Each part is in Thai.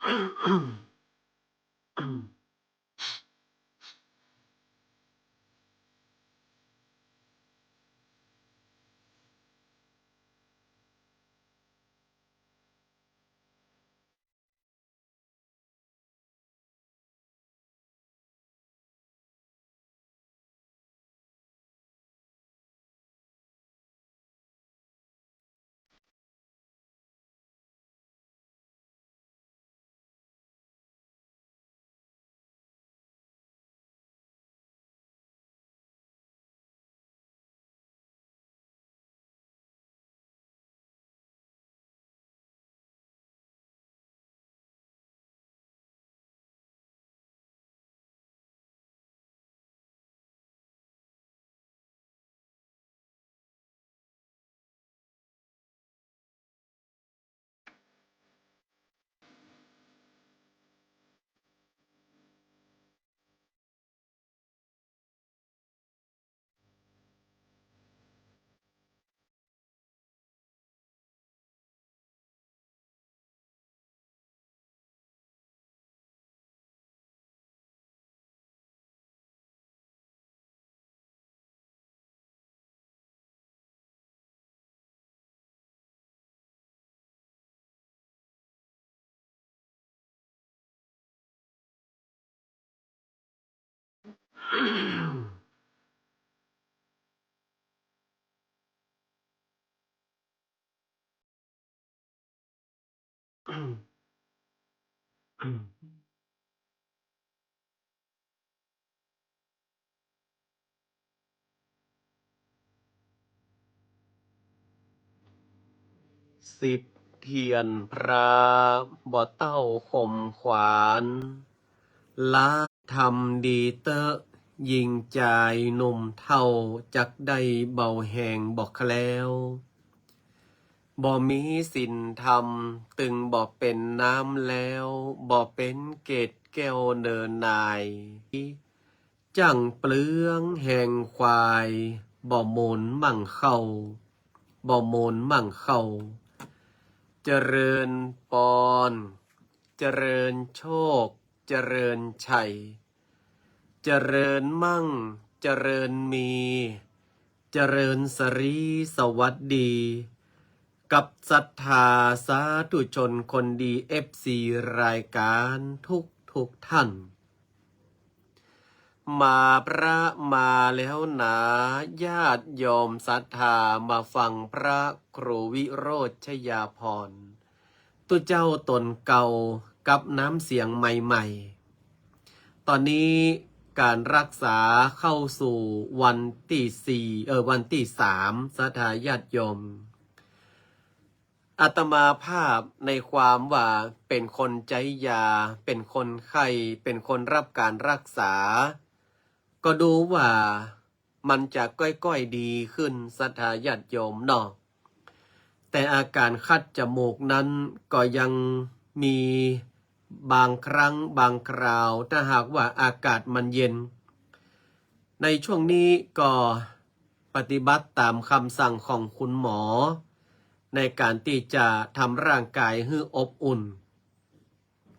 สิบเทียนพระบ่เต้าข่มขวานละทำดีเตอะยิงใจหนุ่มเท่าจักได้เบาแหงบอกแล้วบ่มีสินธรรมตึงบ่เป็นน้ำแล้วบ่เป็นเกตแก้วเนินนายจังเปลืองแห่งควายบ่โมนมั่งเข้าบ่โมนมั่งเข้าเจริญปอนเจริญโชคเจริญชัยเจริญมั่งเจริญมีเจริญสรีสวัสดีกับศรัทธาสาธุชนคนดีFCรายการทุกท่านมาพระมาแล้วนะญาติโยมศรัทธามาฟังพระครูวิโรจน์ชยาพรตุเจ้าตนเก่ากับน้ำเสียงใหม่ๆตอนนี้การรักษาเข้าสู่วันที่วันที่3ศรัทธาญาติโยมอาตมาภาพในความว่าเป็นคนใจยาเป็นคนไข้เป็นคนรับการรักษาก็ดูว่ามันจะก้อยๆดีขึ้นศรัทธาญาติโยมเนาะแต่อาการคัดจมูกนั้นก็ยังมีบางครั้งบางคราวถ้าหากว่าอากาศมันเย็นในช่วงนี้ก็ปฏิบัติตามคำสั่งของคุณหมอในการที่จะทำร่างกายให้อบอุ่น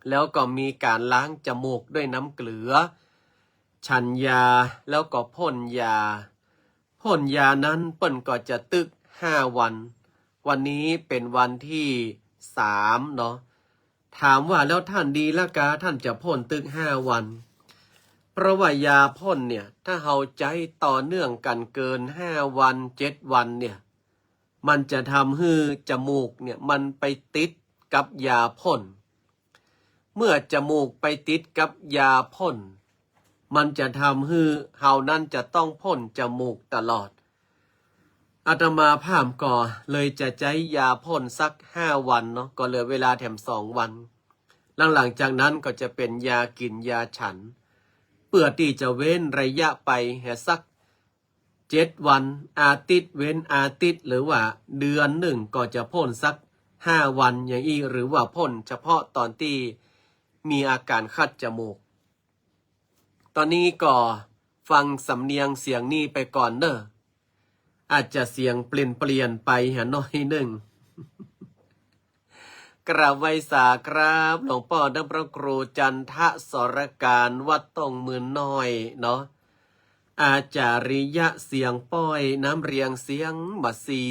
แล้วก็มีการล้างจมูกด้วยน้ำเกลือฉันยาแล้วก็พ่นยานั้นเปิ้นก็จะตึก5 วันวันนี้เป็นวันที่3เนาะถามว่าแล้วท่านดีละกาท่านจะพ่นตึก5 วันเพราะว่ายาพ่นเนี่ยถ้าเราใจต่อเนื่องกันเกิน5 วัน7 วันเนี่ยมันจะทำให้จมูกเนี่ยมันไปติดกับยาพ่นเมื่อจมูกไปติดกับยาพ่นมันจะทำให้เฮานั้นจะต้องพ่นจมูกตลอดอาตมาภาพก็เลยจะใช้ยาพ่นสัก5 วันเนาะก็เหลือเวลาแถม2 วันหลังจากนั้นก็จะเป็นยากินยาฉันเพื่อที่จะเว้นระยะไปสัก7 วันอาทิตย์เว้นอาทิตย์หรือว่าเดือนหนึ่งก็จะพ่นสัก5 วันอย่างนี้หรือว่าพ่นเฉพาะตอนที่มีอาการคัดจมูกตอนนี้ก็ฟังสำเนียงเสียงนี้ไปก่อนเนอะอาจจะเสียงเปลี่ยนไปหน่อยหนึ่ง กราบไหว้สาครับหลวงพ่อท่านพระครูจันทสรการวัดตงมืนน้อยเนาะอาจาริยะเสียงป้อยน้ำเรียงเสียงบัดซี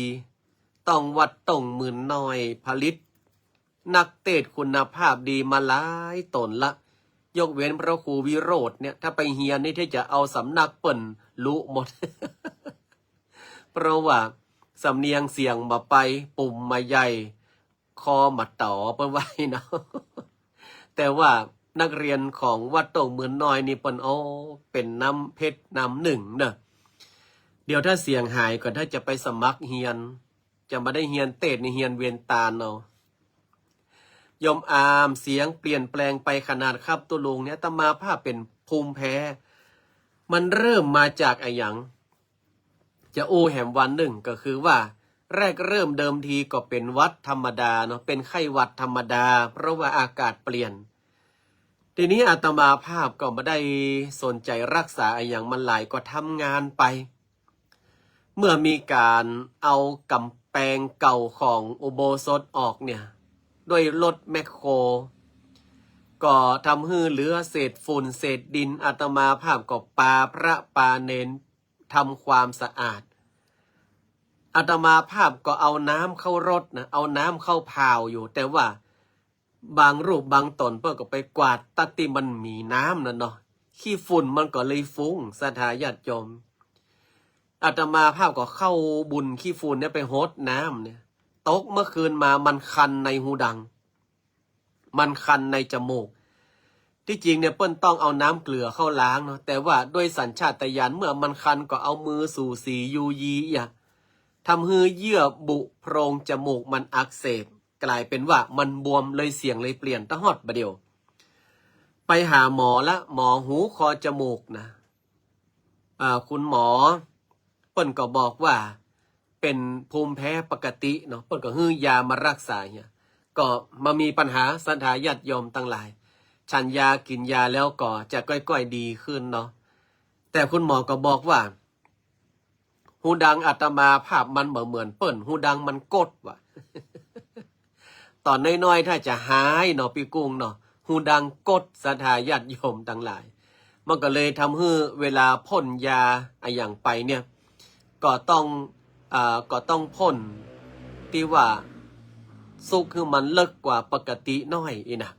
ต้องวัดตงมืนน้อยผลิตนักเตะคุณภาพดีมาหลายตนละยกเว้นพระครูวิโรธเนี่ยถ้าไปเฮียนนี่ที่จะเอาสำนักเปิ่นรู้หมด เพราะว่าสำเนียงเสียงมาไปปุ่มมาใหญ่คอมาต่อเปิ้นไว้เนาะ แต่ว่านักเรียนของวัดโต่งเมืองน้อยนี่เปิ้นเป็นน้ำเพชรน้ำหนึ่งเนอะเดี๋ยวถ้าเสียงหายก็ถ้าจะไปสมัครเฮียนจะมาได้เฮียนเตดในเฮียนเวียนตาลเนาะยมอามเสียงเปลี่ยนแปลงไปขนาดครับตัวลุงเนี่ยตมาภาพเป็นภูมิแพ้มันเริ่มมาจากอะไรอย่างจะแหมวันหนึ่งก็คือว่าแรกเริ่มเดิมทีก็เป็นวัดธรรมดาเนาะเป็นไข้หวัดธรรมดาเพราะว่าอากาศเปลี่ยนทีนี้อาตมาภาพก็ไม่ได้สนใจรักษาอย่างมันหลายก็ทำงานไปเมื่อมีการเอากำแพงเก่าของอุโบสถออกเนี่ยด้วยรถแมคโครก็ทำให้เหลือเศษฝุ่นเศษดินอาตมาภาพก็ปาพระปาเนนทำความสะอาดอาตมาภาพก็เอาน้ำเข้ารถนะเอาน้ำเข้าพาวอยู่แต่ว่าบางรูปบางตนเพื่อก็ไปกวาดตัดที่มันมีน้ำนะเนาะขี้ฝุ่นมันก็เลยฟุ้งสถาญาติโยมอาตมาภาพก็เข้าบุญขี้ฝุ่นเนี่ยไปโฮดน้ำเนี่ยตกเมื่อคืนมามันคันในหูดังมันคันในจมูกที่จริงเนี่ยเปิ้นต้องเอาน้ำเกลือเข้าล้างเนาะแต่ว่าด้วยสัญชาตญาณเมื่อมันคันก็เอามือสู่สียูยีทำให้เยื่อบุโพรงจมูกมันอักเสบกลายเป็นว่ามันบวมเลยเสียงเลยเปลี่ยนตะฮอดบะเดียวไปหาหมอละหมอหูคอจมูกนะคุณหมอเปิ้นก็บอกว่าเป็นภูมิแพ้ปกติเนาะเปิ้นก็ให้ยามารักษาเนี่ยก็มามีปัญหาสันทาญาติโยมตั้งหลายฉันยากินยาแล้วก็จะก้อยๆดีขึ้นเนาะแต่คุณหมอก็บอกว่าหูดังอาตมาภาพมันเหมือนเปิ้นหูดังมันกดว่ะ ตอนน้อยๆถ้าจะหายเนาะพี่กุ้งเนาะหูดังกดสัทธาญาติโยมทั้งหลายมันก็เลยทำให้เวลาพ่นยาอย่างไปเนี่ยก็ต้องพ่นที่ว่าสุกคือมันเลิกกว่าปกติน้อยอีนะ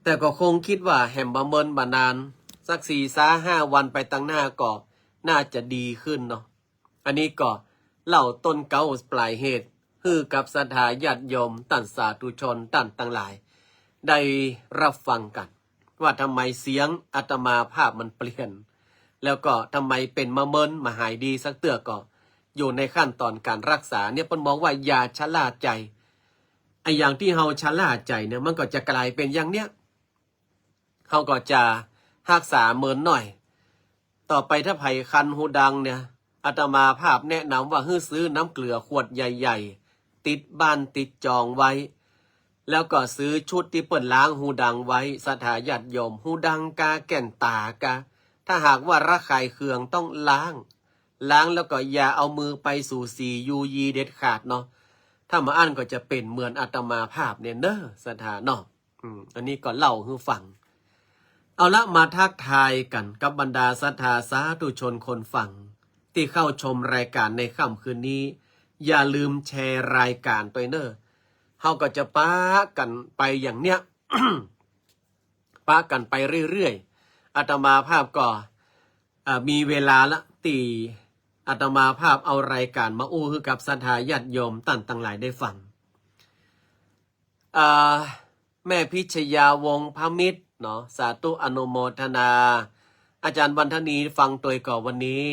แต่ก็คงคิดว่าแหมบะเมินบานานสัก4-5 วันไปตั้งหน้าก็น่าจะดีขึ้นเนาะอันนี้ก็เล่าต้นเกาปลายเหตุฮือกับศรัทธาญาติโยมตันสาธุชนตันตั้งหลายได้รับฟังกันว่าทำไมเสียงอาตมาภาพมันเปลี่ยนแล้วก็ทำไมเป็นมะเมินมาหายดีสักเตือก็อยู่ในขั้นตอนการรักษาเนี่ยเปิ้นมองว่าอย่าชะล่าใจไอ้อย่างที่เฮาชะล่าใจเนี่ยมันก็จะกลายเป็นอย่างเนี้ยเฮาก็จะรักษาเมินหน่อยต่อไปถ้าไผคันหูดังเนี่ยอาตมาภาพแนะนำว่าให้ซื้อน้ำเกลือขวดใหญ่ๆติดบ้านติดจองไว้แล้วก็ซื้อชุดที่เปิ่นล้างหูดังไว้สถาญาติโยมหูดังกาแก่นตากาถ้าหากว่าระคายเคืองต้องล้างแล้วก็อย่าเอามือไปสู่สียูยีเด็ดขาดเนาะถ้ามาอ่านก็จะเป็นเหมือนอาตมาภาพเนี่ยเนอะสถาเนาะอันนี้ก็เล่าให้ฟังเอาละมาทักทายกันกับบรรดาศรัทธาสาธุชนคนฟังที่เข้าชมรายการในค่ำคืนนี้อย่าลืมแชร์รายการตัวเนอะเขาก็จะป้ากันไปอย่างเนี้ย ป้ากันไปเรื่อยๆอาตมาภาพก็มีเวลาละตีอาตมาภาพเอารายการมาอู้ให้กับศรัทธาญาติโยมตั้งหลายได้ฟังแม่พิชยาวงศ์พมิตรเนาะสาธุอนุโมทนาอาจารย์บรรทนีฟังตัวก่อนวันนี้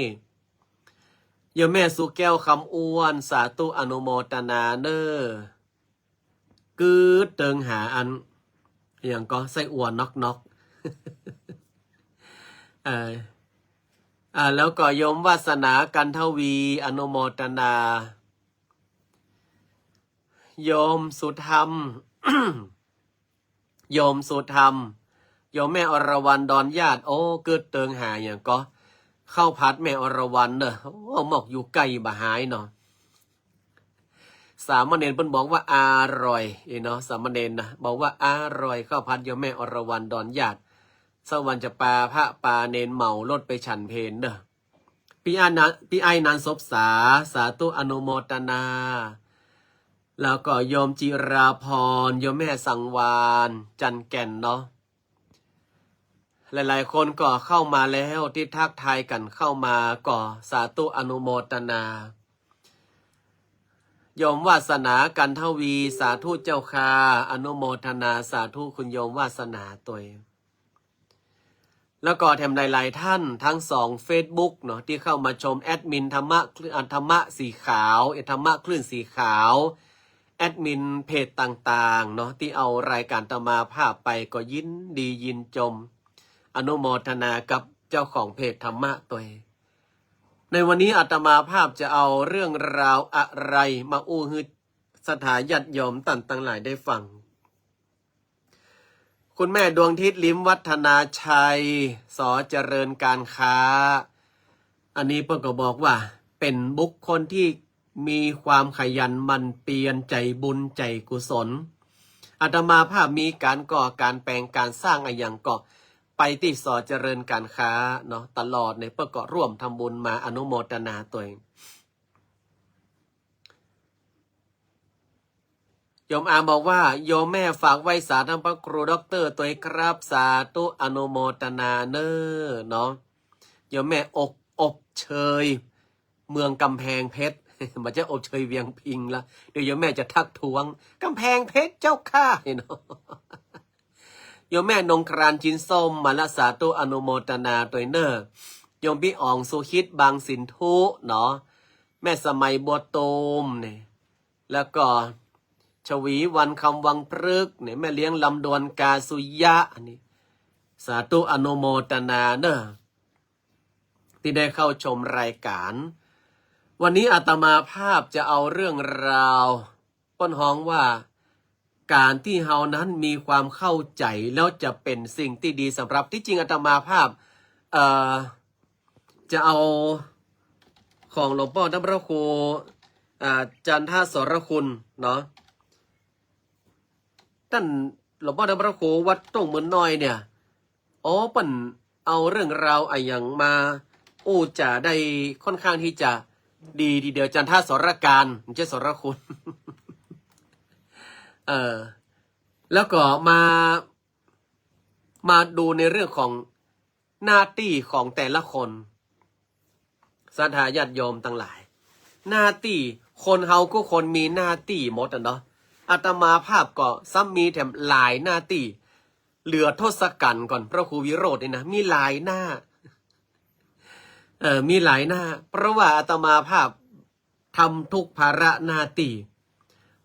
โยมแม่สุแก้วคำอ้วนสาธุอนุโมทนาเนอกืดเติงหาอันอย่างก็ไส้อ้วนน็อกแล้วก็โยมวาสนากันทวีอนุโมทนาโยมสุธรรม โยมสุธรรมโยมแม่อรวรรณดอนญาติโอ้เกิดเติงหาอย่างก็เข้าพัดแม่อรวรรณเนอะโอ้หมอกอยู่ไกลบ่หายเนาะ สามเณรเพิ่นบอกว่าอร่อยเนาะสามเณรนะบอกว่าอร่อยข้าวผัดโยมแม่อรวรรณดอนญาติสวรรค์จะปาพระปาเนนเหมารถไปฉันเพลเด้อพี่ไอ้นันศพสาสาธุอนุโมทนา แล้วก็โยมจิราพรโยมแม่สังวานจันแก่นเนาะหลายๆคนก็เข้ามาแล้วที่ทักทายกันเข้ามาก็สาธุอนุโมทนาโยมวาสนากันทวีสาธุเจ้าค่ะอนุโมทนาสาธุคุณโยมวาสนาตัวแล้วก็แถมหลายๆท่านทั้ง2 Facebook เนาะที่เข้ามาชมแอดมินธรรมะสีขาวธรรมะคลื่นสีขาวแอดมินเพจต่างๆเนาะที่เอารายการตมาภาพไปก็ยินดียินจมอนุโมทนากับเจ้าของเพจธรรมะตัวในวันนี้อาตมาภาพจะเอาเรื่องราวอะไรมาอู้ฮือสถาญาติโยมต่างๆหลายได้ฟังคุณแม่ดวงทิพย์ลิ้มวัฒนาชัยสอเจริญการค้าอันนี้เพิ่นก็บอกว่าเป็นบุคคลที่มีความขยันหมั่นเพียรใจบุญใจกุศลอาตมาภาพมีการก่อการแปลงการสร้างอะไรอย่างก็ไปที่สอเจริญการค้าเนาะตลอดในเพื่อก็ร่วมทำบุญมาอนุโมทนาตัวเองโยมอาบอกว่าโยมแม่ฝากไว้สาธพระครูด็อกเตอร์ตัวเองครับสาธุอนุโมทนาเนอเนาะโยมแม่อบเชยเมืองกำแพงเพชรมันจะอบเชยเวียงพิงละเดี๋ยวโยมแม่จะทักท้วงกำแพงเพชรเจ้าข้าเนาะโยมแม่นงครานจินส้มมาละสาธุอนุโมทนาตัวเนอโยมพี่อ่องสุคิดบางสินทุเนาะแม่สมัยบัวตูมเนี่ยแล้วก็ชวีวันคำวังพฤกษ์เนี่ยแม่เลี้ยงลำดวนกาสุยะอันนี้สาธุอนุโมทนาเนอะที่ได้เข้าชมรายการวันนี้อาตมาภาพจะเอาเรื่องราวป้นฮ้องว่าการที่เฮานั้นมีความเข้าใจแล้วจะเป็นสิ่งที่ดีสำหรับที่จริงอาตมาภาพจะเอาของหลวงพ่อท่านพระครูจันทสรคุณเนาะท่านหลวงพ่อท่านพระครูวัดตรงเมืองน้อยเนี่ยปั่นเอาเรื่องราวอะไรอย่างมาจะได้ค่อนข้างที่จะดีทีเดียวจันทสรการไม่ใช่สรคุณแล้วก็มาดูในเรื่องของหน้าที่ของแต่ละคนศรัทธาญาติโยมทั้งหลายหน้าที่คนเฮาก็คนมีหน้าที่หมดเนาะอาตมาภาพก็ซ้ำมีแถมหลายหน้าที่เหลือทศกัณฐ์ก่อนพระครูวิโรจน์นี่นะมีหลายหน้ามีหลายหน้าเพราะว่าอาตมาภาพทำทุกภาระหน้าที่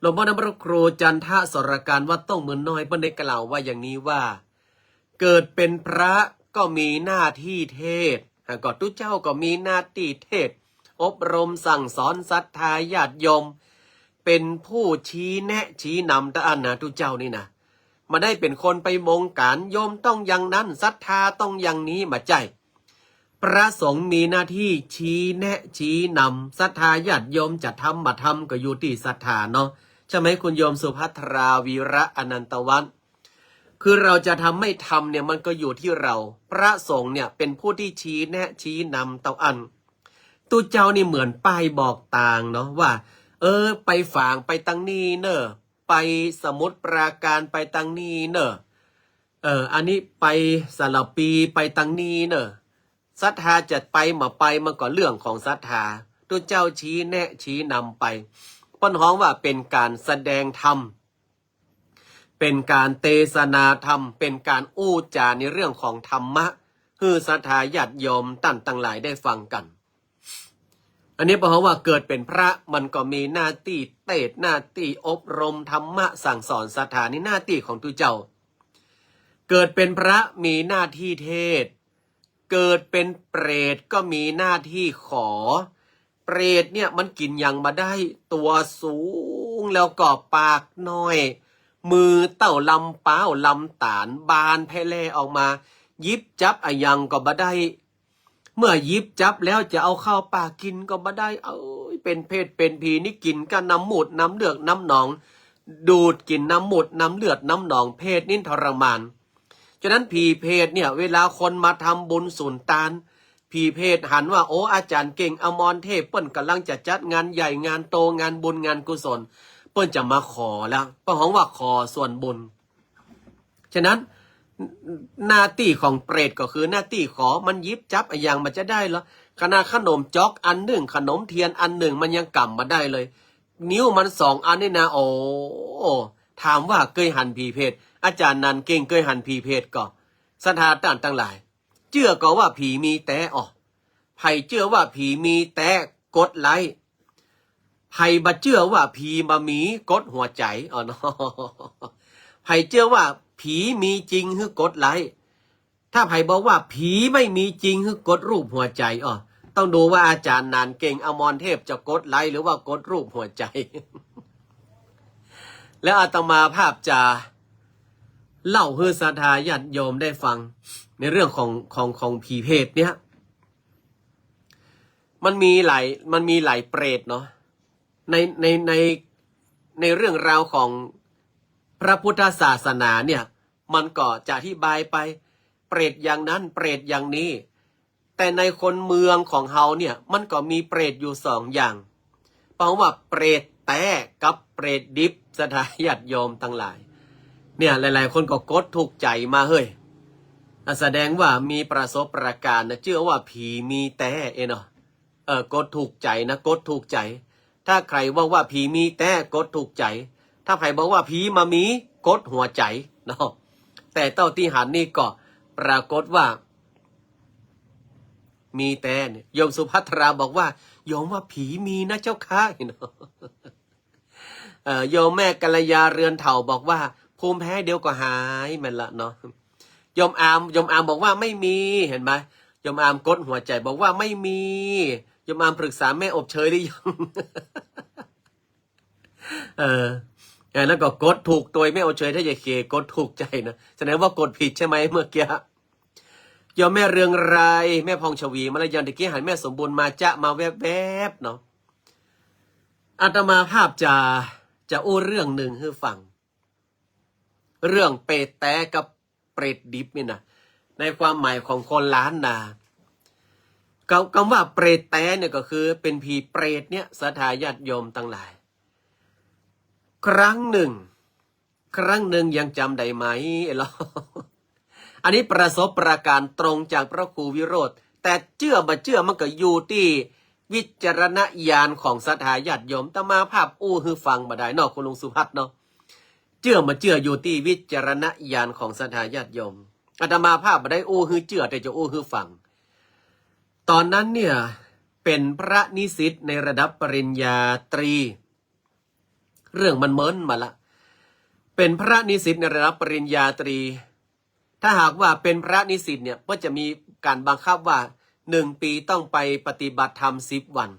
หลวงพ่อพระครูจันทสรการวัดต้องเมืองน้อยเพิ่นได้กล่าวว่าอย่างนี้ว่าเกิดเป็นพระก็มีหน้าที่เทศก็ทุกเจ้าก็มีหน้าที่เทศอบรมสั่งสอนศรัทธาญาติโยมเป็นผู้ชี้แนะชี้นำตาอันนะทุกเจ้านี่นะมาได้เป็นคนไปบงการโยมต้องอย่างนั้นศรัทธาต้องอย่างนี้มาใจพระสงฆ์มีหน้าที่ชี้แนะชี้นำศรัทธาญาติโยมจะทำมาทำก็อยู่ที่ศรัทธาเนาะใช่ไหมคุณโยมสุภัทราวีระอนันตวัฒน์คือเราจะทำไม่ทำเนี่ยมันก็อยู่ที่เราพระสงฆ์เนี่ยเป็นผู้ที่ชี้แนะชี้นำเตาอันตู้เจ้านี่เหมือนป้ายบอกต่างเนาะว่าไปฝางไปตังนี้เนอะไปสมุทรปราการไปตังนี้เนอะอันนี้ไปสระปีไปตังนี้เนอะศรัทธาจะไปมาไปมันก็เรื่องของศรัทธาตู้เจ้าชี้แนะชี้นำไปป้นฮ้องว่าเป็นการแสดงธรรมเป็นการเทศนาธรรมเป็นการจาในเรื่องของธรรมะคือศรัทธาญาติโยมต่างหลายได้ฟังกันอันนี้เพราะว่าเกิดเป็นพระมันก็มีหน้าที่เทศหน้าที่อบรมธรรมะสั่งสอนศรัทธานี่หน้าที่ของทุเจ้าเกิดเป็นพระมีหน้าที่เทศเกิดเป็นเปรตก็มีหน้าที่ขอเปรตเนี่ยมันกินยังมาได้ตัวสูงแล้วก็ปากน้อยมือเต่าลำเป้าลำตานบานแพร่ออกมายิบจับยังก็บ่ได้เมื่อยิบจับแล้วจะเอาเข้าปากกินก็บ่ได้ เป็นเพศเป็นผีนี่กินกันน้ำมูดน้ำเลือดน้ำหนอง ดูดกินน้ำมูดน้ำเลือดน้ำหนองเพศนี่ทรมานฉะนั้นผีเพศเนี่ยเวลาคนมาทำบุญสุนทานผีเพศหันว่าโอ้อาจารย์เก่งอมรเทพเปิ้นกำลังจะจัดงานใหญ่งานโตงานบุญงานกุศลเปิ้นจะมาขอแล้วเพราะว่าขอส่วนบุญฉะนั้นหน้าที่ของเปรตก็คือหน้าที่ขอมันยิบจับอย่างมันจะได้เหรอขนาดขนมจ๊อกอันหนึ่งขนมเทียนอันหนึ่งมันยังกำมาได้เลยนิ้วมัน2 อันนี่นะโอ้ถามว่าเคยหันผีเพศอาจารย์นันเก่งเคยหันผีเพศก็สถานต่างทั้งหลายเชื่อก็ว่าผีมีแต่ไผ่เชื่อว่าผีมีแต่กดไลค์ไผ่บัดเชื่อว่าผีมามีกดหัวใจเนาะไผ่เชื่อว่าผีมีจริงคือกดไลค์ถ้าไผ่บอกว่าผีไม่มีจริงคือกดรูปหัวใจต้องดูว่าอาจารย์นานเก่งอมรเทพจะกดไลค์หรือว่ากดรูปหัวใจ แล้วอาตมาภาพจะเล่าให้ศรัทธาญาติโยมได้ฟังในเรื่องของผีเพศเนี่ยมันมีหลายเปรตเนาะในเรื่องราวของพระพุทธศาสนาเนี่ยมันก็จะอธิบายไปเปรตอย่างนั้นเปรตอย่างนี้แต่ในคนเมืองของเฮาเนี่ยมันก็มีเปรตอยู่2 อย่างเพราะว่าเปรตแต่กับเปรตดิบศรัทธาญาติโยมทั้งหลายเนี่ยหลายๆคนก็กดถูกใจมาเฮ้ยแสดงว่ามีประสบการณ์นะเชื่อว่าผีมีแต่เนาะกดถูกใจนะกดถูกใจถ้าใครบอกว่าผีมีแต่กดถูกใจถ้าใครบอกว่าผีมามีกดหัวใจเนาะแต่เต้าที่หันนี่ก็ปรากฏว่ามีแต่เนี่ยโยมสุภัทราบอกว่าโยมว่าผีมีนะเจ้าค่ะเนาะโยมแม่กัลยาเรือนเถ่าบอกว่าภูมิแพ้เดี๋ยวก็หายมันละเนาะโยมอามบอกว่าไม่มีเห็นไหมโยมอามกดหัวใจบอกว่าไม่มีโยมอามปรึกษาแม่อบเชยหรือยังแล้วก็กดถูกตัวแม่อบเชยถ้าอย่าเคกดถูกใจนะแสดงว่ากดผิดใช่ไหมเมื่อกี้โยมแม่เรืองรายแม่พองชวีมารยอนตะกี้หันแม่สมบูรณ์มาจะมาแวบๆเนาะอาตมาภาพจะอู้เรื่องหนึ่งให้ฟังเรื่องเปรตแต่กับเปรตดิบนี่นะในความหมายของคนล้านนาคำว่าเปรตแต่เนี่ยก็คือเป็นผีเปรตเนี่ยศรัทธาญาติโยมทั้งหลายครั้งหนึ่งยังจำได้ไหมล่ะอันนี้ประสบประการตรงจากพระครูวิโรธแต่เชื่อบ่เชื่อมันก็อยู่ที่วิจารณญาณของศรัทธาญาติโยมตมาภาพอู้ฮือฟังบ่ได้เนาะคุณลุงสุภัทรเนาะเชื่อมาเชื่ออยู่ที่วิจารณญาณของศรัทธาญาติโยมอาตมาภาพบ่ได้อู้ฮือเชื่อแต่จะอู้ฮือฟังตอนนั้นเนี่ยเป็นพระนิสิตในระดับปริญญาตรีเรื่องมันเมินมาละเป็นพระนิสิตในระดับปริญญาตรีถ้าหากว่าเป็นพระนิสิตเนี่ยก็จะมีการบังคับว่า1 ปีต้องไปปฏิบัติธรรม10 วัน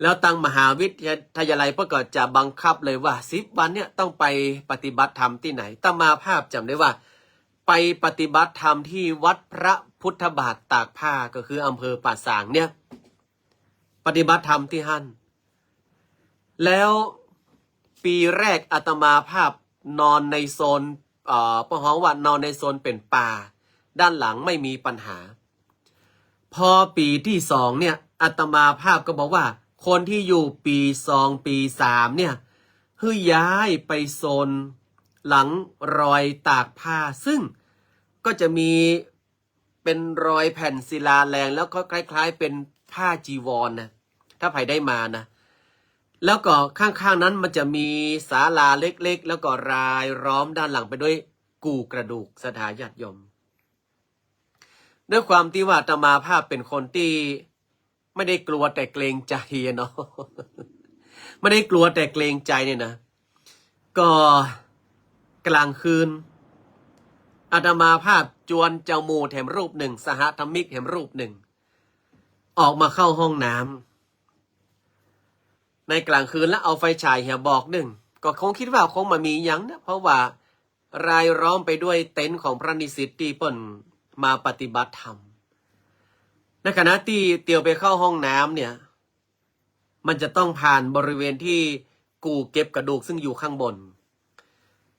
แล้วตั้งมหาวิทยาลัยก็จะบังคับเลยว่า10 วันเนี่ยต้องไปปฏิบัติธรรมที่ไหนตมาภาพจำได้ว่าไปปฏิบัติธรรมที่วัดพระพุทธบาทตากผ้าก็คืออำเภอป่าสางเนี่ยปฏิบัติธรรมที่หั่นแล้วปีแรกอาตมาภาพนอนในโซนพระหองว่านอนในโซนเป็นป่าด้านหลังไม่มีปัญหาพอปีที่2เนี่ยอาตมาภาพก็บอกว่าคนที่อยู่ปี2 ปี 3เนี่ยให้ย้ายไปโซนหลังรอยตากผ้าซึ่งก็จะมีเป็นรอยแผ่นศิลาแรงแล้วก็คล้ายๆเป็นผ้าจีวรนะถ้าใครได้มานะแล้วก็ข้างๆนั้นมันจะมีศาลาเล็กๆแล้วก็รายล้อมด้านหลังไปด้วยกู่กระดูกศรัทธาญาติโยมด้วยความที่ว่าอาตมาภาพเป็นคนที่ไม่ได้กลัวแต่เกรงใจเนาะไม่ได้กลัวแต่เกรงใจเนี่ยนะก็กลางคืนอาตมาภาพจวนเจ้าหมู่แถมรูปหนึ่งสหธรรมิกแถมรูปหนึ่งออกมาเข้าห้องน้ำในกลางคืนแล้วเอาไฟฉายเหียบอกหนึ่งก็คงคิดว่าคงมามียังนะเพราะว่ารายล้อมไปด้วยเต็นท์ของพระนิสิตที่เปิ้นมาปฏิบัติธรรมในขณะที่เตียวไปเข้าห้องน้ำเนี่ย มันจะต้องผ่านบริเวณที่กูเก็บกระดูกซึ่งอยู่ข้างบน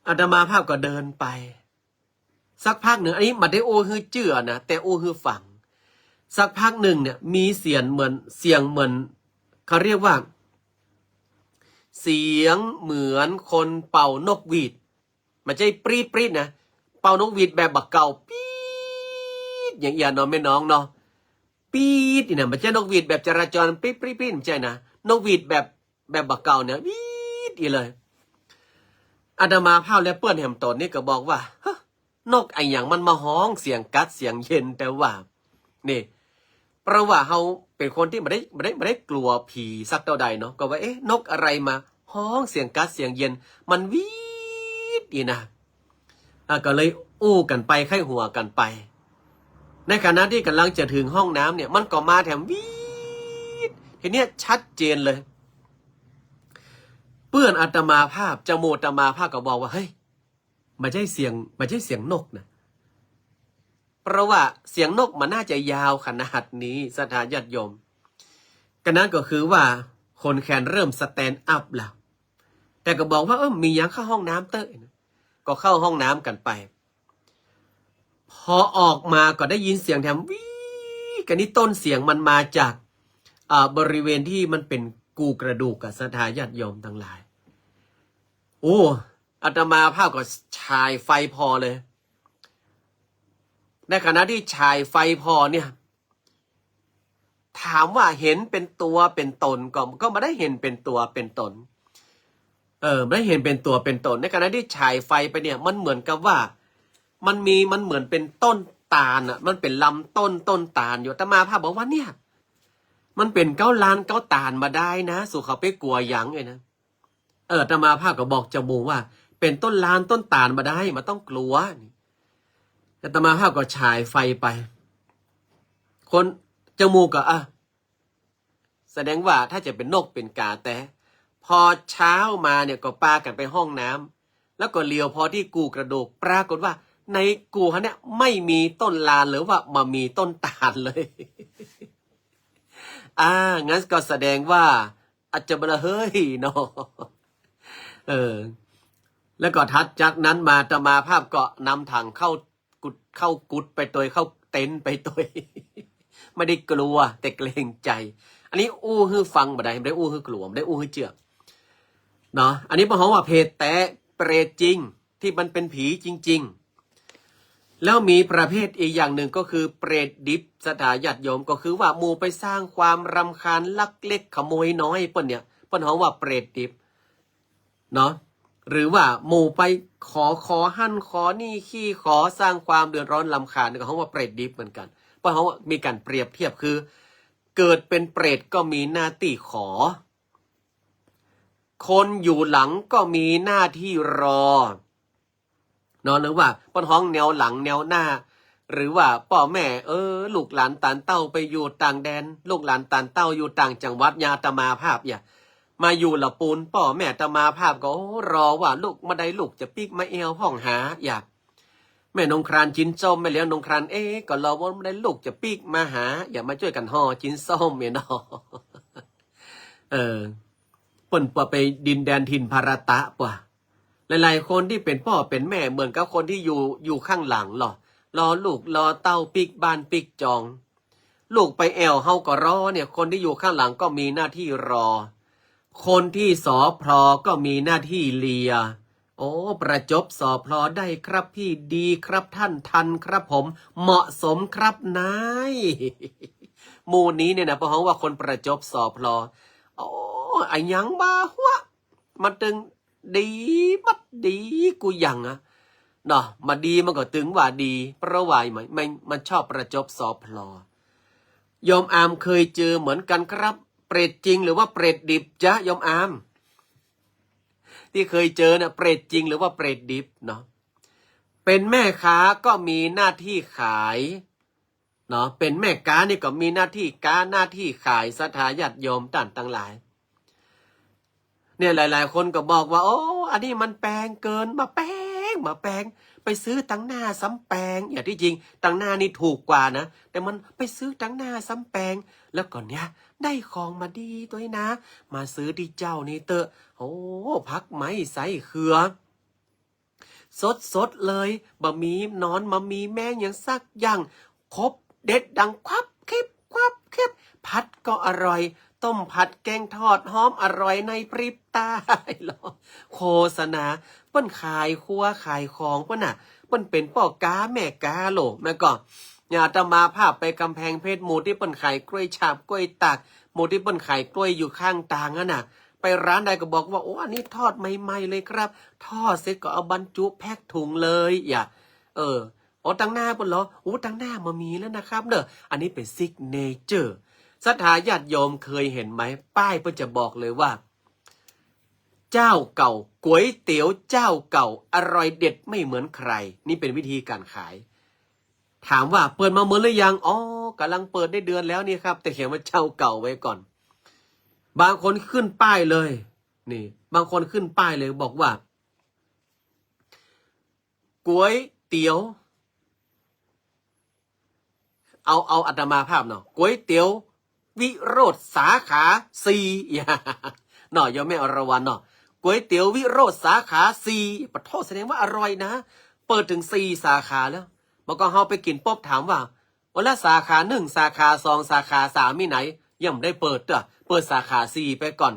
อาตมาภาพก็เดินไปสักพักหนึ่งอันนี้มาได้โอฮือเจือนะแต่โอฮือฝังสักพักหนึ่งเนี่ยมีเสียงเหมือนเขาเรียกว่าเสียงเหมือนคนเป่านกหวีดมันจะปรีดปรีดนะเป่านกหวีดแบบบักเก่าปี๊ดอย่างเอียนอนไม่น้องเนาะปี๊ดนี่นะมันจะนกหวีดแบบจราจรปี๊ดปี๊ดปี๊ดไม่ใช่นะนกหวีดแบบบักเก่าเนี่ยปี๊ดอีเลยอาตมาภาพและเปื้อนแหมตนนี่ก็บอกว่านกไออย่างมันมาฮ้องเสียงกัดเสียงเย็นแต่ว่านี่เพราะว่าเขาเป็นคนที่ไม่ได้กลัวผีสักเท่าใดเนาะก็ว่าเอ๊ะนกอะไรมาฮ้องเสียงกัดเสียงเย็นมันวีดอีนะก็เลยอู้กันไปไข้หัวกันไปในขณะที่กำลังจะถึงห้องน้ำเนี่ยมันก็มาแถมวีดทีเนี้ยชัดเจนเลยเปื้อนอาตมาภาพจมูกอาตมาภาพก็บอกว่าเฮ้ยไม่ใช่เสียงนกนะเพราะว่าเสียงนกมันน่าจะยาวขนาดนี้สถานญาติโยมก็นั้นก็คือว่าคนแขนเริ่มสแตนด์อัพแล้วแต่ก็บอกว่ามียังเข้าห้องน้ำเต้ยนะก็เข้าห้องน้ำกันไปพอออกมาก็ได้ยินเสียงแถมวิกันนี้ต้นเสียงมันมาจากบริเวณที่มันเป็นกูกระดูกกับสถานญาติโยมทั้งหลายโอ้อาตมาภาพก็ฉายไฟพอเลยในขณะที่ฉายไฟพอเนี่ยถามว่าเห็นเป็นตัวเป็นตนก็ไม่ได้เห็นเป็นตัวเป็นตนไม่ได้เห็นเป็นตัวเป็นตนในขณะที่ฉายไฟไปเนี่ยมันเหมือนกับว่ามันเหมือนเป็นต้นตาลอ่ะมันเป็นลำต้นตาลอยู่อาตมาภาพบอกว่าเนี่ยมันเป็นเก้าล้านเก้าตาลมาได้นะสู่เขาไปกลัวยังไงนะอาตมาภาพก็บอกจมูกว่าเป็นต้นลานต้นตาลมาได้มันต้องกลัวอาตมาภาพก็ฉายไฟไปคนจมูกก็แสดงว่าถ้าจะเป็นนกเป็นกาแต่พอเช้ามาเนี่ยก็ปากันไปห้องน้ำแล้วก็เลี้ยวพอที่กูกระดูกปรากฏว่าในกูเขาเนี่ยไม่มีต้นลานหรือว่ามามีต้นตาลเลยงั้นก็แสดงว่าอาจจะเฮ้ยเนาะแล้วก็ทัดจากนั้นมาอาตมาภาพก็นำถังเข้ากุดไปตัวเข้าเต็นท์ไปตัวไม่ได้กลัวแต่เกรงใจอันนี้อู้ฮือฟังบ่ได้ไม่ได้อู้ฮือกลัวไม่ได้อู้ฮือเจือกเนาะอันนี้บอกว่าเพศแต่เปรตจริงที่มันเป็นผีจริงๆแล้วมีประเภทอีกอย่างหนึ่งก็คือเปรตดิบสถานญาติโยมก็คือว่าหมู่ไปสร้างความรำคาญลักเล็กขโมยน้อยเปิ้นเนี่ยเปิ้นว่าเปรตดิบเนาะหรือว่าหมู่ไปขอหั่นขอนี่ขี้ขอสร้างความเดือดร้อนรำคาญก็เขาว่าเปรตดิบเหมือนกันเพราะเขามีการเปรียบเทียบคือเกิดเป็นเปรตก็มีหน้าที่ขอคนอยู่หลังก็มีหน้าที่รอเนาะหรือว่าป้อนห้องแนวหลังแนวหน้าหรือว่าพ่อแม่ลูกหลานตานเต้าไปอยู่ต่างแดนลูกหลานตานเต้าอยู่ต่างจังหวัดญาตมาภาพมาอยู่ละปูนพ่อแม่ตมาภาพก็รอว่าลูกมาได้ลูกจะปิกมาเอวห้องหาแม่นงครานจินส้มแม่เลี้ยงนงครานก็รอว่ามาได้ลูกจะปิกมาหามาช่วยกันห่อจินส้มเนาะเปิ่นไปดินแดนถิ่นภารตะป่ะหลายๆคนที่เป็นพ่อเป็นแม่เหมือนกับคนที่อยู่ข้างหลังรอลูกรอเต้าปิกบ้านปิกจองลูกไปแอวเฮาก็รอเนี่ยคนที่อยู่ข้างหลังก็มีหน้าที่รอคนที่สอพลอก็มีหน้าที่เลียประจบสอพลอได้ครับพี่ดีครับท่านทันครับผมเหมาะสมครับนายหมู่นี้เนี่ยนะเพราะว่าคนประจบสอพลอไอ้ยังบ้าหัวมันตึงดีบัดดีกูยังเนาะมาดีมันก็ตึงว่าดีเพราะว่ามันชอบประจบสอพลอยอมอามเคยเจอเหมือนกันครับเปรตจริงหรือว่าเปรตดิบจ๊ะยอมอามที่เคยเจอเนี่ยเปรตจริงหรือว่าเปรตดิบเนาะเป็นแม่ค้าก็มีหน้าที่ขายเนาะเป็นแม่ค้านี่ก็มีหน้าที่หน้าที่ขายสถานญาติโยมต่างหลายเนี่ยหลายๆคนก็บอกว่าอันนี้มันแปลงเกินมาแปลง มาแปลงไปซื้อตั้งหน้าซ้ำแปลงอย่างที่จริงตั้งหน้านี่ถูกกว่านะแต่มันไปซื้อตั้งหน้าซ้ำแปลงแล้วก่อนเนี้ยได้ของมาดีตัวนะ มาซื้อที่เจ้านี่เตอะโอ้พักไหมใส่เขือสดเลยบะหมี่นอนบะหมี่แมงอย่างสักอย่างครบเด็ดดังควับคลิบควับคลิบผัดก็อร่อยต้มผัดแกงทอดหอมอร่อยในพริบตาหรอโฆษณาเปิ้นขายครัวขายของเปิ้นน่ะเปิ้นเป็นพ่อกาแม่กาโหลแม่ก่อนอย่าตมาภาพไปกำแพงเพชรหมู่ที่เปิ้นขายกล้วยฉาบกล้วยตากหมู่ที่เปิ้นขายกล้วยอยู่ข้างทางนั่นน่ะไปร้านใดก็บอกว่าโอ้อันนี้ทอดใหม่ๆเลยครับทอดเสร็จก็เอาบรรจุแพ็คถุงเลยอย่าอ๋อตั้งหน้าเปิ้นเหรอโอ้ตั้งหน้ามามีแล้วนะครับเด้ออันนี้เป็นซิกเนเจอร์ศรัทธาญาติโยมเคยเห็นไหมป้ายเพื่อจะบอกเลยว่าเจ้าเก่าก๋วยเตี๋ยวเจ้าเก่าอร่อยเด็ดไม่เหมือนใครนี่เป็นวิธีการขายถามว่าเปิดมาเหมือนหรือยังอ๋อกำลังเปิดได้เดือนแล้วนี่ครับแต่เขียนว่าเจ้าเก่าไว้ก่อนบางคนขึ้นป้ายเลยนี่บางคนขึ้นป้ายเลยบอกว่าก๋วยเตี๋ยวเอาอาตมาภาพเนาะก๋วยเตี๋ยววิโรธสาขา4อย่าเนาะยอมแม่อรวรรณเนาะก๋วยเตี๋ยววิโรธสาขา4ปะโทษแสดงว่าอร่อยนะเปิดถึง4สาขาแล้วบางก็เฮาไปกินป๊อบถามว่าวันละสาขา1สาขา2สาขา3มีไหนยังไม่ได้เปิดเปิดสาขา4ไปก่อน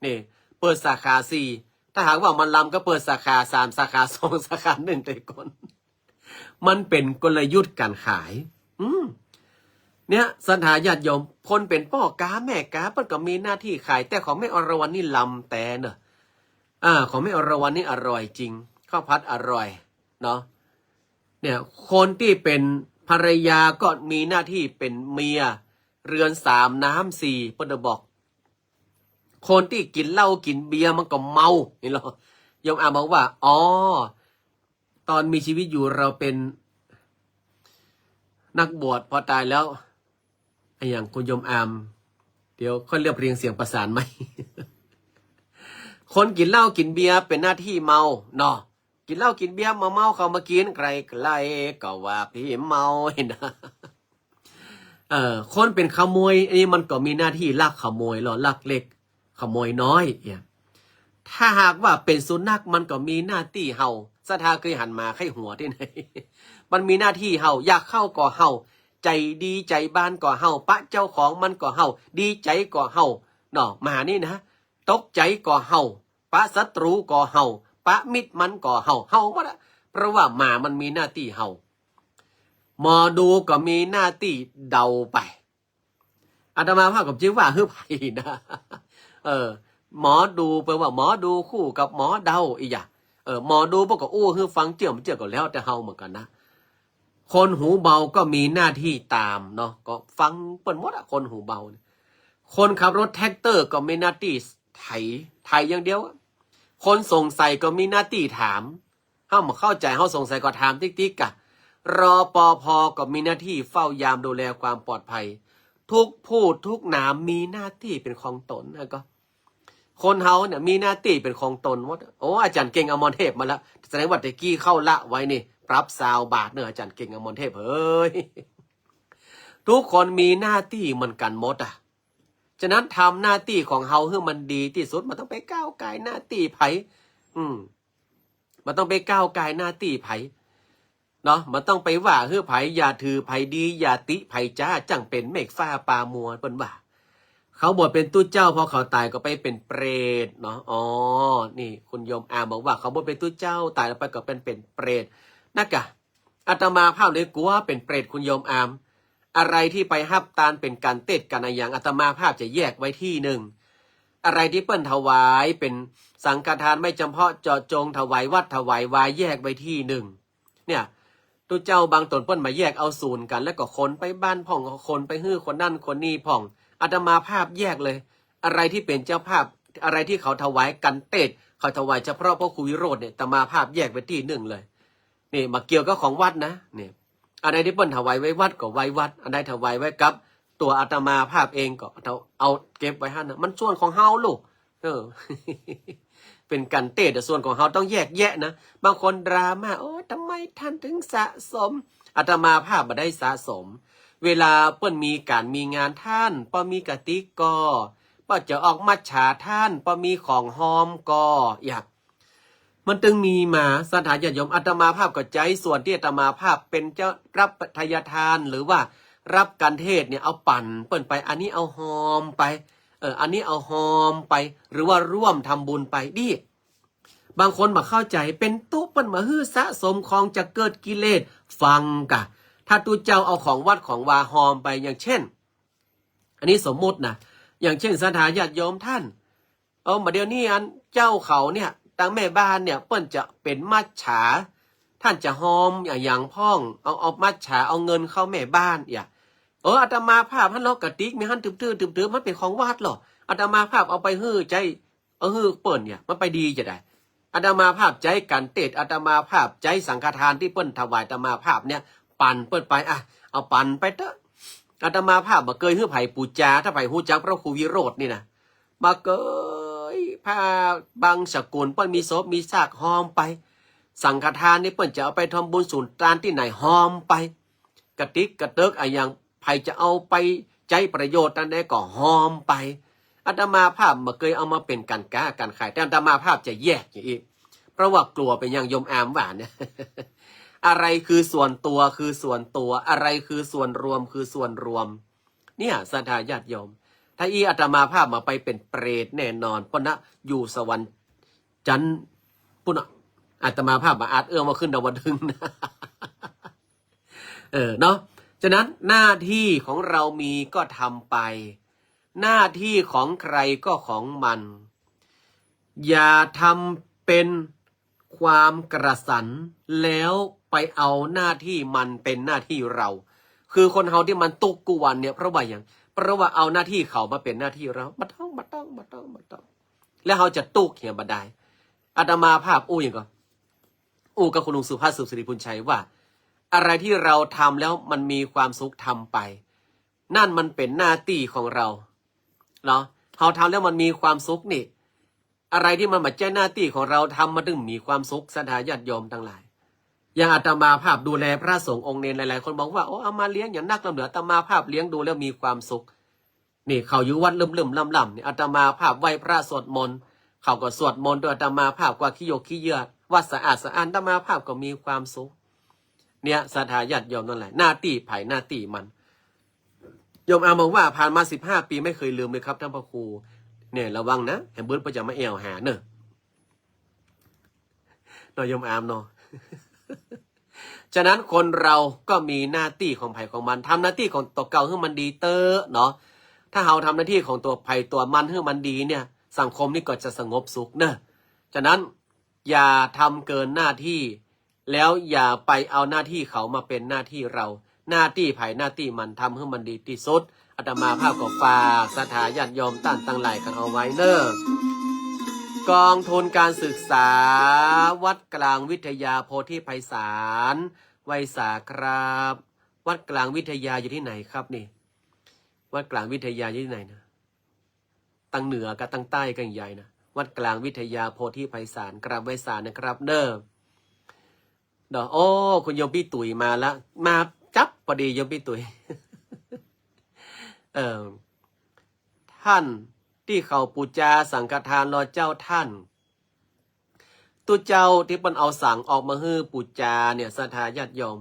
นี่เปิดสาขา4ถ้าหากว่ามันลำก็เปิดสาขา3สาขา2สาขา1ไปก่อนมันเป็นกลยุทธ์การขายเนี่ยศรัทธาญาติโยมคนเป็นพ่อกาแม่กาเปิ้นก็มีหน้าที่ขายแต่ของแม่อรวรรณนี่ลำแต่เนอะของแม่อรวรรณนี่อร่อยจริงข้าวผัดอร่อยเนาะเนี่ยคนที่เป็นภรรยาก็มีหน้าที่เป็นเมียเรือน3น้ำ4เปิ้นบอกคนที่กินเหล้ากินเบียร์มันก็เมาเห็นหรอโยมบอกว่าอ๋อตอนมีชีวิตอยู่เราเป็นนักบวชพอตายแล้วไอ้อย่างคุณโยมเดี๋ยวค่อยเรียบเรียงเสียงประสานไหม คนกินเหล้ากินเบียร์เป็นหน้าที่เมาเนาะกินเหล้ากินเบียร์เมาเขามากินใครก็ว่าพี่เมาเห็นนะคนเป็นขโมยอันนี้มันก็มีหน้าที่ลักขโมยหรอลักเล็กขโมยน้อยเนี่ยถ้าหากว่าเป็นสุนัขมันก็มีหน้าที่เห่าศรัทธาเคยหันมาไข้หัวที่ไหน มันมีหน้าที่เห่าอยากเข้าก็เห่าใจดีใจบ้านก็เห่าปะเจ้าของมันก็เห่าดีใจก็เห่าเนาะมานี่นะตกใจก็เห่าปะศัตรูก็เห่าปะมิตรมันก็เห่าหมดอะเพราะว่าหมามันมีหน้าที่เห่าหมอดูก็มีหน้าที่เดาไปอาตมาภาพกับชื่อว่าฮือไผ่นะหมอดูแปลว่าหมอดูคู่กับหมอเดาอีกอย่างหมอดูบอกว่าอู้ฮือฟังเจียวก็แล้วแต่เฮาเหมือนกันนะคนหูเบาก็มีหน้าที่ตามเนาะก็ฟังเปิ่นหมดอะคนหูเบาคนขับรถแท็กเตอร์ก็มีหน้าที่ไถอย่างเดียวคนสงสัยก็มีหน้าที่ถามเฮาเข้าใจเฮาสงสัยก็ถามติ๊กๆกะรอปภก็มีหน้าที่เฝ้ายามดูแลความปลอดภัยทุกพูดทุกนามมีหน้าที่เป็นของตนนะก็คนเฮาเนี่ยมีหน้าที่เป็นของตนว่าโอ้อาจารย์เก่งอมรเทพมาแล้วแสดงว่าตะกี้เข้าละไว้นี่ปรับ20 บาทเนอะอาจารย์เก่งอมรเทพเฮ้ยทุกคนมีหน้าที่เหมือนกันหมดฉะนั้นทำหน้าที่ของเฮาให้มันดีที่สุดมันต้องไปก้าวไกลหน้าที่ไผมันต้องไปก้าวไกลหน้าที่ไผเนาะมันต้องไปว่าเฮ้อไผอย่าถือไผดีอย่าติไผจ้าจังเป็นเมฆฟ้าปามัวเปิ้นว่าเขาบวชเป็นตู้เจ้าพอเขาตายก็ไปเป็นเปรตเนาะอ๋อนี่คุณโยมบอกว่าเขาบวชเป็นตู้เจ้าตายแล้วไปก็เป็นเปรตนักกะอาตมาภาพเลยกลัวเป็นเปรตคุณโยมอะไรที่ไปฮับตานเป็นการเตศกันอะไรอย่างอาตมาภาพจะแยกไว้ที่หนึ่งอะไรที่เปิ้นถวายเป็นสังฆทานไม่จำเพาะเจาะจงถวายวัดถวายวายแยกไว้ที่หนึ่งเนี่ยตู้เจ้าบางตนเปิ้นมาแยกเอาศูนย์กันแล้วก็คนไปบ้านพ่องคนไปฮื้อคนนั่นคนนี้พ่องอาตมาภาพแยกเลยอะไรที่เป็นเจ้าภาพอะไรที่เขาถวายกันเตศเขาถวายเฉพาะพ่อครูวิโรจน์เนี่ยอาตมาภาพแยกไว้ที่หนึ่งเลยนี่มาเกี่ยวกับของวัดนะเนี่ยอะไรที่เปิ้นถวายไว้วัดก็ไว้วัดอันใดถวายไว้กับตัวอาตมาภาพเองก็เอาเก็บไว้ให้นะมันส่วนของเฮาลูก เป็นกันเตะแต่ส่วนของเราต้องแยกแยะนะบางคนดราม่าโอ้ทำไมท่านถึงสะสมอาตมาภาพมาได้สะสมเวลาเปิ้นมีการมีงานท่านพอมีกติกก็ป้าจะออกมาฉาท่านพอมีของหอมก็อยากมันตึงมีมาสถานญาติโยมอาตมาภาพก็ใจส่วนที่อาตมาภาพเป็นเจ้ารับทายทานหรือว่ารับการเทศเนี่ยเอาปั่นเปิ้นไปอันนี้เอาหอมไปอันนี้เอาหอมไปหรือว่าร่วมทำบุญไปดิบางคนมาเข้าใจเป็นตุ๊บเปิ้นมาฮื้อสะสมของจะเกิดกิเลสฟังกะถ้าตูเจ้าเอาของวัดของวาหอมไปอย่างเช่นอันนี้สมมุตินะอย่างเช่นสถานญาติโยมท่านมาเดี๋ยวนี้อันเจ้าเขาเนี่ยตั้งแม่บ้านเนี่ยเปิ้นจะเป็นมัจฉาท่านจะหอมอย่างพ่องเอามัจฉาเอาเงินเข้าแม่บ้านอาตมาภาพท่านล็อกกระติกมีท่านถือมันเป็นของวัดหรออาตมาภาพเอาไปฮื้อใจฮื้อเปิ้นเนี่ยมันไปดีจะได้อาตมาภาพใจกันเตดอาตมาภาพใจสังฆทานที่เปิ้นถวายอาตมาภาพเนี่ยปั่นเปิ้นไปเอาปั่นไปเถอะอาตมาภาพบ่เคยฮื้อไผ่ปูจาถ้าไผ่ฮู้จักพระครูวิโรจน์นี่นะมาเกยผ้าบางสกุลเปิ้นมีศพมีซากหอมไปสังฆทานนี่เปิ้นจะเอาไปทำบุญศูนย์ตานที่ไหนหอมไปกระติกกระเติกอย่างไผ่จะเอาไปใจประโยชน์นั่นได้ก็หอมไปอาตมาภาพบ่เคยเอามาเป็นการค้าการขายแต่อาตมาภาพจะแยกอย่างอีกเพราะว่ากลัวเป็นอย่างโยมอามว่าเนี่ย อะไรคือส่วนตัวคือส่วนตัวอะไรคือส่วนรวมคือส่วนรวมเนี่ยศรัทธาญาติโยมถ้าอาตมาภาพมาไปเป็นเปรตแน่นอนเพราะนะอยู่สวรรค์จันทร์ปุ่นอาตมาภาพมาอาจมาขึ้นดาวดึงส์นะเนาะฉะนั้นหน้าที่ของเรามีก็ทำไปหน้าที่ของใครก็ของมันอย่าทำเป็นความกระสันแล้วไปเอาหน้าที่มันเป็นหน้าที่เราคือคนเฮาที่มันตุกกวนเนี่ยเพราะว่าอย่างเพราะว่าเอาหน้าที่เขามาเป็นหน้าที่เรามาต้องแล้วเขาจะตุกเหี่ยบัดได้อาตมาภาพอย่างก็กับคุณลุงสุภาพสุขสิริพุนชัยว่าอะไรที่เราทำแล้วมันมีความสุขทำไปนั่นมันเป็นหน้าที่ของเราเนาะเขาทำแล้วมันมีความสุขนี่อะไรที่มันมาแจ้หน้าที่ของเราทำมาถึงมีความสุขศรัทธาญาติโยมทั้งหลายอย่างอาตมาภาพดูแลพระสงฆ์องค์เนรหลายๆคนบอกว่าเอามาเลี้ยงอย่างนักลำเหลืออาตมาภาพเลี้ยงดูแล้วมีความสุขนี่เขาอยู่วัดล่ำๆล่ำๆนี่อาตมาภาพไหว้พระสวดมนต์เขาก็สวดมนต์โดยอาตมาภาพกว่าขี้โยกขี้เยือดวัดสะอาดอาตมาภาพก็มีความสุขเนี่ยศรัทธาญาติโยมนั่นแหละหน้าที่ไผ่หน้าที่มันโยมอาบอกว่าผ่านมา15 ปีไม่เคยลืมเลยครับท่านพระครูเนี่ยระวังนะแหมเบิ้ลประจำมาแอวหาเนอะนอยโยมอามเนาะ ฉะนั้นคนเราก็มีหน้าที่ของไผ่ของมันทำหน้าที่ของตัวเก่าให้มันดีเตอร์เนาะถ้าเราทำหน้าที่ของตัวไผ่ตัวมันให้มันดีเนี่ยสังคมนี่ก็จะสงบสุขเนอะฉะนั้นอย่าทำเกินหน้าที่แล้วอย่าไปเอาหน้าที่เขามาเป็นหน้าที่เราหน้าที่ไผ่หน้าที่มันทำให้มันดีที่สุดอาตมาภาพก็ฝากศรัทธาญาติโยมตั้งหลายกันเอาไว้เนอะกองทุนการศึกษาวัดกลางวิทยาโพธิไพศาลไวยสาครับวัดกลางวิทยาอยู่ที่ไหนครับนี่วัดกลางวิทยาอยู่ที่ไหนนะตั้งเหนือกับตั้งใต้กันใหญ่นะวัดกลางวิทยาโพธิไพศาลกราบไวยสานะครับเนอะคุณโยมพี่ตุ๋ยมาแล้วมาจับพอดีโยมพี่ตุ๋ย ท่านที่เขาปูจาสังฆทานรอเจ้าท่านตุเจ้าที่มันเอาสั่งออกมาฮื้อปูจาเนี่ยศรัทธาญาติโยม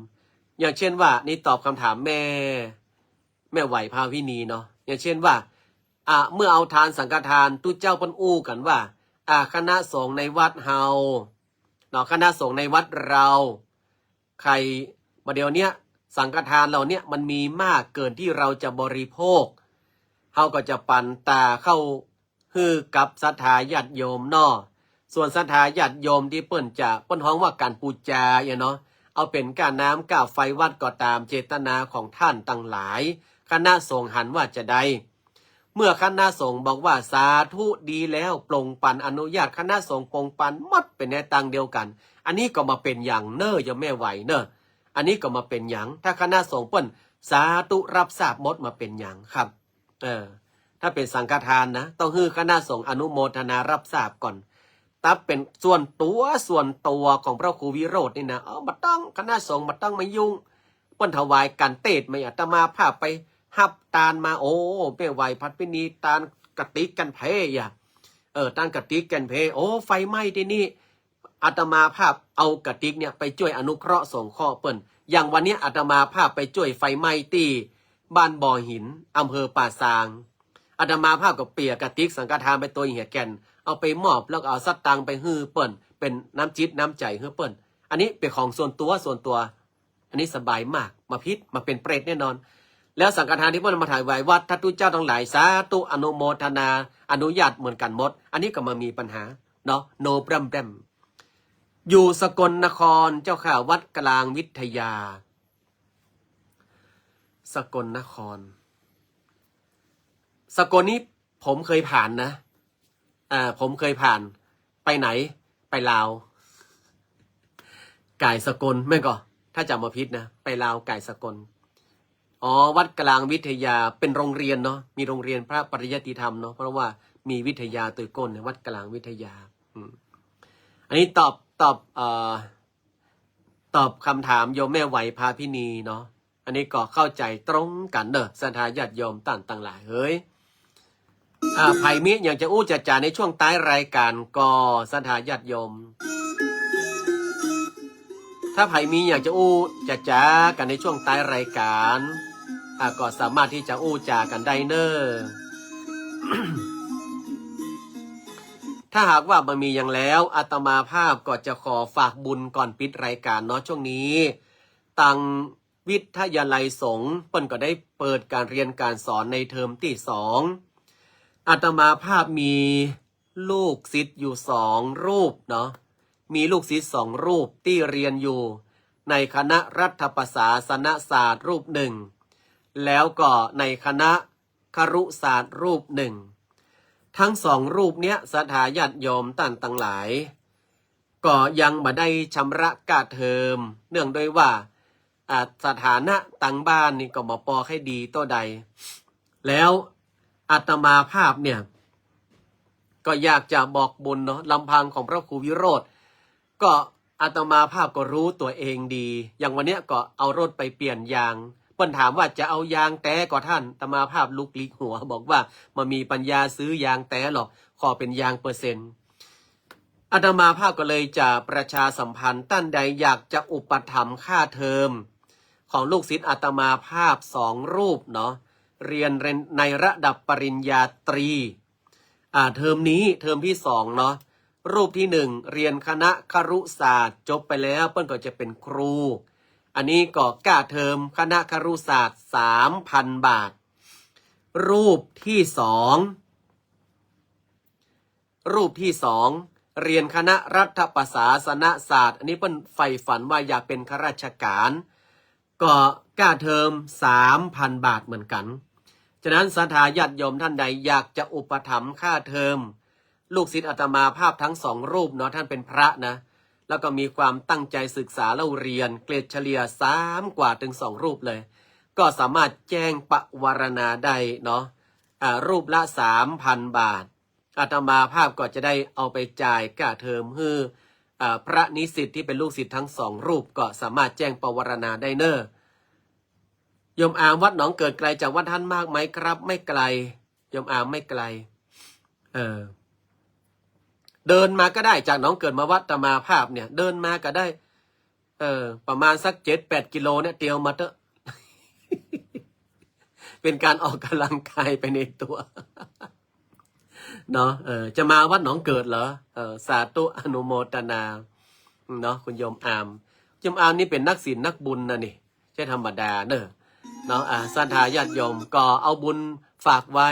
อย่างเช่นว่านี่ตอบคำถามแม่ไหวภาวินีเนาะอย่างเช่นว่าเมื่อเอาทานสังฆทานตุเจ้าปันอู้กันว่าคณะสงฆ์ในวัดเฮาเนาะคณะสงฆ์ในวัดเราใครมาเดี๋ยวเนี้ยสังฆทานเราเนี่ยมันมีมากเกินที่เราจะบริโภคเขาก็จะปั่นตาเข้าฮือกับศรัทธาญาติโยมเนาะส่วนศรัทธาญาติโยมที่เปิ้นฮ้องว่าการปูจาเนาะเอาเป็นการน้ำก้าวไฟวัดก็ตามเจตนาของท่านตั้งหลายคณะสงฆ์หันว่าจะได้เมื่อคณะสงฆ์บอกว่าสาธุดีแล้วปลงปันอนุญาตคณะสงฆ์ปลงปันมัดเป็นในตังเดียวกันอันนี้ก็มาเป็นอย่างเนออย่าแม่ไหวเนออันนี้ก็มาเป็นอย่างถ้าคณะสงฆ์เปิ้นสาธุรับทราบหมดมาเป็นอย่างครับถ้า ถ้าเป็นสังฆทานนะต้องให้คณะสงฆ์อนุโมทนารับทราบก่อนถ้าเป็นส่วนตัวของพระครูวิโรจน์นี่นะมาต้องคณะสงฆ์มาต้องมายุ่งเปิ้นถวายกันเตศไม่อาตมาภาพไปหับตานมาโอ้เป้ไหวพัดพินีตานกติกกันเพอย่าตานกติกกันเพโอ้ไฟไหม้ที่นี่อาตมาภาพเอากติกเนี่ยไปช่วยอนุเคราะห์สงเคราะห์เปิ้นอย่างวันนี้อาตมาภาพไปช่วยไฟไหม้ที่บ้านบ่อหินอำเภอป่าซางอาตมาภาพกับเปียกติกสังฆทานไปตัวเหี่ยแก่นเอาไปมอบแล้วเอาสัตตังไปฮื้อเปิ้นเป็นน้ำจิตน้ำใจฮื้อเปิ้นอันนี้เป็นของส่วนตัวอันนี้สบายมากมาพิษมาเป็นเปรตแน่นอนแล้วสังฆทานที่เปิ้นมาถ่ายไว้วัดทัตุเจ้าทั้งหลายสาธุอนุโมทนาอนุญาตเหมือนกันหมดอันนี้ก็มามีปัญหาเนาะโนแปรมอยู่สกลนครเจ้าข่าวัดกลางวิทยาสกลนครสกลนี้ผมเคยผ่านนะผมเคยผ่านไปไหนไปลาวไก่สกลแม่ก็ถ้าจำมาพิษนะไปลาวไก่สกลวัดกลางวิทยาเป็นโรงเรียนเนาะมีโรงเรียนพระปริยัติธรรมเนาะเพราะว่ามีวิทยาตุยก้นวัดกลางวิทยาอันนี้ตอบคำถามโยมแม่ไหวพาพินีเนาะอันนี้ก็เข้าใจตรงกันเนอะศรัทธาญาติโยมต่างหลายเฮ้ยไผ่มิอยากจะอู้จะจ่าในช่วงท้ายรายการก็ศรัทธาญาติโยมถ้าไผ่มีอยากจะอู้จะจ่ากันในช่วงท้ายรายการก็สามารถที่จะอู้จ่ากันได้เนอะ ถ้าหากว่ามันมีอย่างแล้วอาตมาภาพก็จะขอฝากบุญก่อนปิดรายการเนาะช่วงนี้ตังวิทยาลัยสงฆ์เปิ้นก็ได้เปิดการเรียนการสอนในเทอมที่2อาตมาภาพมีลูกศิษย์อยู่2รูปเนาะมีลูกศิษย์2รูปที่เรียนอยู่ในคณะรัฐประศาสนศาสตร์รูปหนึ่งแล้วก็ในคณะครุศาสตร์รูปหนึ่งทั้ง2รูปเนี้ยศรัทธาญาติโยมต่างหลายก็ยังบ่ได้ชำระค่าเทอมเนื่องด้วยว่าสถานะต่างบ้านนี่ก็บ่พอให้ดีตัวใดแล้วอาตมาภาพเนี่ยก็อยากจะบอกบุญเนาะลำพังของพระครูวิโรจน์ก็อาตมาภาพก็รู้ตัวเองดีอย่างวันเนี้ยก็เอารถไปเปลี่ยนยางเปิ้นถามว่าจะเอายางแต้ก็ท่านอาตมาภาพลุกลี้หัวบอกว่ามันมีปัญญาซื้อยางแต้หรอกขอเป็นยางเปอร์เซ็นต์อาตมาภาพก็เลยจะประชาสัมพันธ์ท่านใดอยากจะอุปถัมภ์ค่าเทอมของลูกศิษย์อาตมาภาพ2รูปเนาะเรียนในระดับปริญญาตรีเทอมนี้เทอมที่2เนาะรูปที่1เรียนคณะครุศาสตร์จบไปแล้วเปิ้นก็จะเป็นครูอันนี้ก็ค่าเทอมคณะครุศาสตร์ 3,000 บาทรูปที่2เรียนคณะรัฐประศาสนศาสตร์อันนี้เปิ้นใฝ่ฝันว่าอยากเป็นข้าราชการก็ค่าเทอม 3,000 บาทเหมือนกันฉะนั้นศรัทธาญาติโยมท่านใดอยากจะอุปถัมภ์ค่าเทอมลูกศิษย์อาตมาภาพทั้ง2รูปเนาะท่านเป็นพระนะแล้วก็มีความตั้งใจศึกษาแล้วเรียนเกรดเฉลี่ย3กว่าถึง2รูปเลยก็สามารถแจ้งปวารณาได้เนาะรูปละ 3,000 บาทอาตมาภาพก็จะได้เอาไปจ่ายค่าเทอมให้พระนิสิตที่เป็นลูกศิษย์ทั้ง2รูปก็สามารถแจ้งปวารณาได้เนอะโยมอามวัดหนองเกิดไกลจากวัดท่านมากไหมครับไม่ไกลโยมอามไม่ไกลเดินมาก็ได้จากหนองเกิดมาวัดอาตมาภาพเนี่ยเดินมาก็ได้ประมาณสัก 7-8 กิโลเนี่ยเตียวมาเถอะ เป็นการออกกำลังกายไปในตัวเนาะจะมาวัดหนองเกิดเหรอสาธุอนุโมทนาเนาะคุณโยมอามนี่เป็นนักศีลนักบุญนะนี่ใช่ธรรมดาเนอะเนาะศรัทธาญาติโยมก็เอาบุญฝากไว้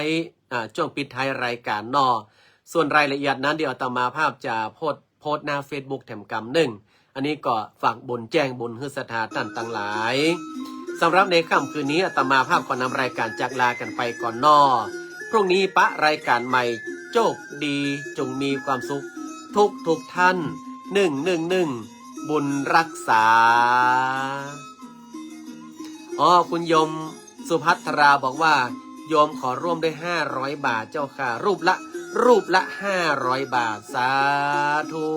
ช่วงปิดท้ายรายการนอส่วนรายละเอียดนั้นเดี๋ยวอาตมาภาพจะโพสต์หน้า Facebook แถมกำ1อันนี้ก็ฝากบุญแจ้งบุญให้ศรัทธาท่านต่างหลายสำหรับในค่ำคืนนี้อาตมาภาพก็นำรายการจากลากันไปก่อนนอพรุ่งนี้ปะรายการใหม่โชคดีจงมีความสุขทุกท่าน111บุญรักษาคุณโยมสุภัทราบอกว่าโย โยมขอร่วมด้วย500 บาทเจ้าค่ะรูปละ500 บาทสาธุ